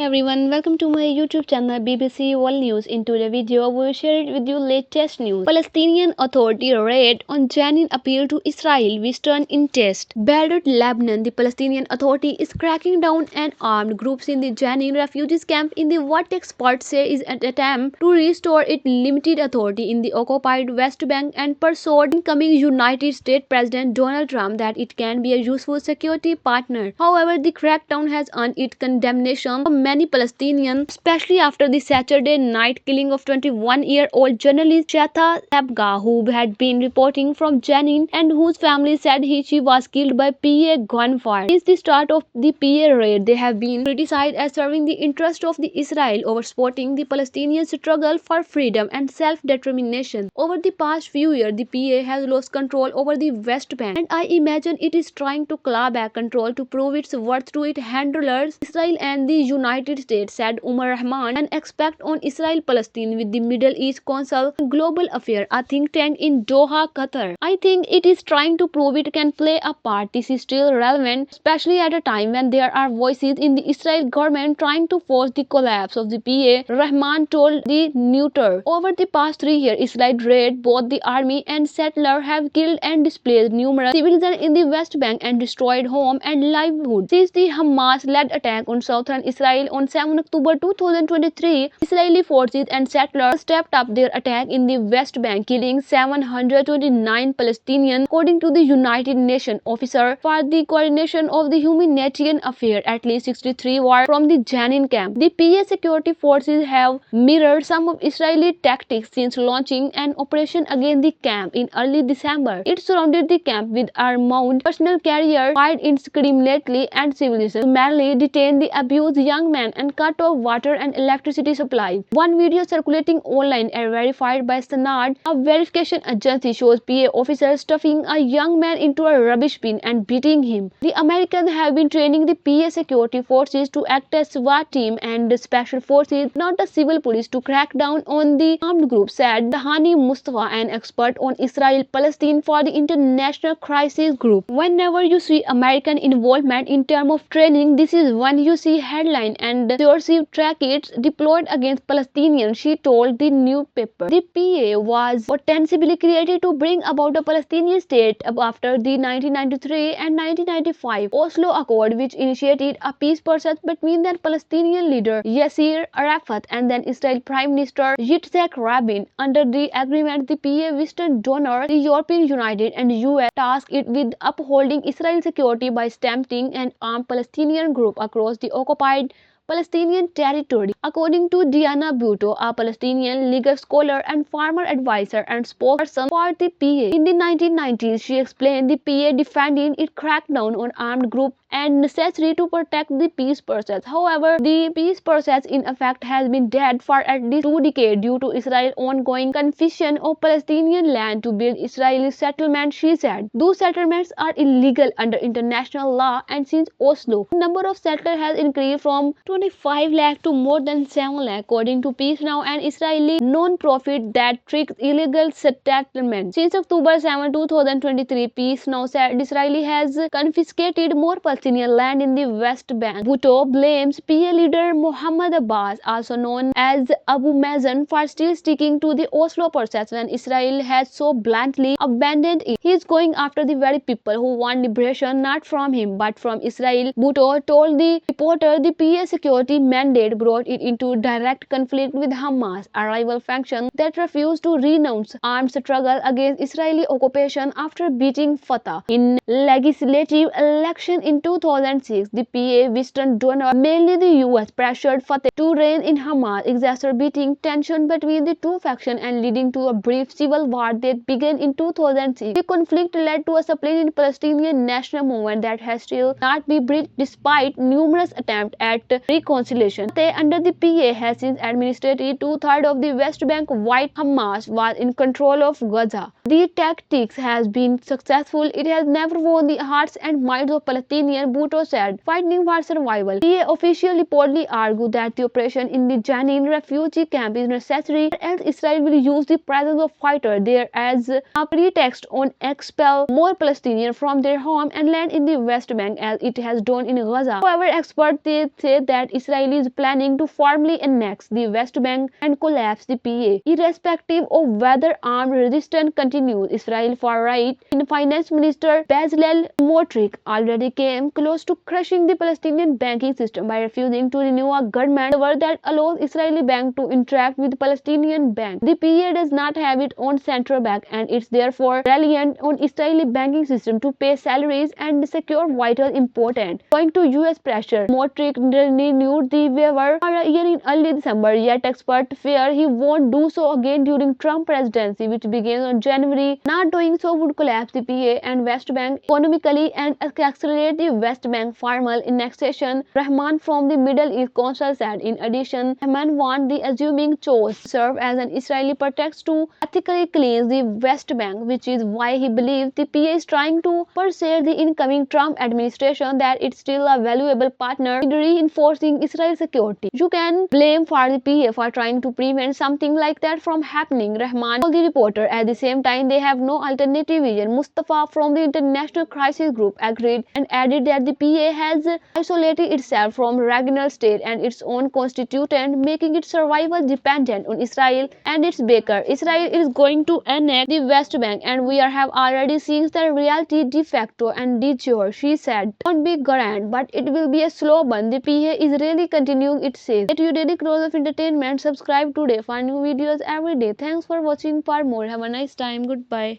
Everyone, welcome to my YouTube channel BBC World News. In today's video, we will share with you latest news. Palestinian Authority raid on Jenin appeal to Israel Western in test. Beirut, Lebanon. The Palestinian Authority is cracking down on armed groups in the Jenin refugees camp in the what experts say is an attempt to restore its limited authority in the occupied West Bank and persuade incoming United States President Donald Trump that it can be a useful security partner. However, the crackdown has earned its condemnation from many Palestinians, especially after the Saturday night killing of 21-year-old journalist Shata Sabga, who had been reporting from Jenin and whose family said she was killed by PA gunfire. Since the start of the PA raid, they have been criticized as serving the interest of the Israel over supporting the Palestinian struggle for freedom and self-determination. Over the past few years, the PA has lost control over the West Bank, and I imagine it is trying to claw back control to prove its worth to its handlers, Israel and the United States, said Umar Rahman, an expert on Israel-Palestine with the Middle East Council on Global Affairs, a think tank in Doha, Qatar. I think it is trying to prove it can play a part. This is still relevant, especially at a time when there are voices in the Israel government trying to force the collapse of the PA, Rahman told the Neuter. Over the past 3 years, Israel raid both the army and settlers have killed and displaced numerous civilians in the West Bank and destroyed homes and livelihoods. Since the Hamas-led attack on southern Israel on 7 October 2023, Israeli forces and settlers stepped up their attack in the West Bank, killing 729 Palestinians, according to the United Nations officer for the coordination of the humanitarian affairs. At least 63 were from the Jenin camp. The PA security forces have mirrored some of Israeli tactics since launching an operation against the camp in early December. It surrounded the camp with armed personnel carriers, fired indiscriminately and civilians, summarily detained the abused young men and cut off water and electricity supplies. One video circulating online and verified by Sanad, a verification agency, shows PA officers stuffing a young man into a rubbish bin and beating him. The Americans have been training the PA security forces to act as SWAT team and special forces, not the civil police, to crack down on the armed group, said Hani Mustafa, an expert on Israel-Palestine for the International Crisis Group. Whenever you see American involvement in terms of training, this is when you see headline and coercive tactics deployed against Palestinians, she told the newspaper. The PA was ostensibly created to bring about a Palestinian state after the 1993 and 1995 Oslo Accord, which initiated a peace process between the Palestinian leader Yasser Arafat and then Israel Prime Minister Yitzhak Rabin. Under the agreement, the PA Western donors, the European United and US, tasked it with upholding Israel's security by stamping an armed Palestinian group across the occupied Palestinian territory. According to Diana Bhutto, a Palestinian legal scholar and former advisor and spokesperson for the PA. In the 1990s, she explained the PA defending its crackdown on armed groups and necessary to protect the peace process. However, the peace process in effect has been dead for at least 2 decades due to Israel's ongoing confiscation of Palestinian land to build Israeli settlements, she said. Those settlements are illegal under international law, and since Oslo, the number of settlers has increased from 25 lakh to more than 7 lakh, according to Peace Now, an Israeli non-profit that tracks illegal settlements. Since October 7, 2023, Peace Now said Israel has confiscated more Palestinian land in the West Bank. Bhutto blames PA leader Mohammed Abbas, also known as Abu Mazen, for still sticking to the Oslo process when Israel has so bluntly abandoned it. He is going after the very people who want liberation not from him but from Israel, Bhutto told the reporter. The PA security mandate brought it into direct conflict with Hamas, a rival faction that refused to renounce armed struggle against Israeli occupation after beating Fatah. In legislative election in 2006, the PA Western donor, mainly the US, pressured Fatah to rein in Hamas, exacerbating tension between the two factions and leading to a brief civil war that began in 2006. The conflict led to a split in Palestinian national movement that has still not been bridged despite numerous attempts at reconciliation. Under the PA has since administrated 2/3 of the West Bank while Hamas was in control of Gaza. The tactics has been successful. It has never won the hearts and minds of Palestinians, Bhutto said, fighting for survival. PA officials reportedly argued that the operation in the Jenin refugee camp is necessary, else Israel will use the presence of fighters there as a pretext on expel more Palestinians from their home and land in the West Bank as it has done in Gaza. However, experts say that that Israel is planning to formally annex the West Bank and collapse the PA, irrespective of whether armed resistance continues. Israel far-right Finance Minister Bezalel Smotrich already came close to crushing the Palestinian banking system by refusing to renew a government order that allows Israeli bank to interact with Palestinian bank. The PA does not have its own central bank and it's therefore reliant on Israeli banking system to pay salaries and secure vital important. Going to US pressure, Smotrich renewed the waiver for a year in early December, yet experts fear he won't do so again during Trump presidency, which begins on January. Not doing so would collapse the PA and West Bank economically and accelerate the West Bank formal annexation, Rahman from the Middle East Council said. In addition, Rahman warned the assuming chose serve as an Israeli pretext to ethically cleanse the West Bank, which is why he believes the PA is trying to persuade the incoming Trump administration that it's still a valuable partner in reinforcing Israel's security. You can blame for the PA for trying to prevent something like that from happening, Rahman told the reporter. At the same time, they have no alternative vision. Mustafa from the International Crisis Group agreed and added that the PA has isolated itself from regional state and its own constituent, making its survival dependent on Israel and its backer. Israel is going to annex the West Bank and we have already seen the reality de facto and de jure, she said. Don't be grand, but it will be a slow burn. The PA is really continuing its says. Get your daily dose of entertainment. Subscribe today for new videos every day. Thanks for watching. For more, have a nice time. Goodbye.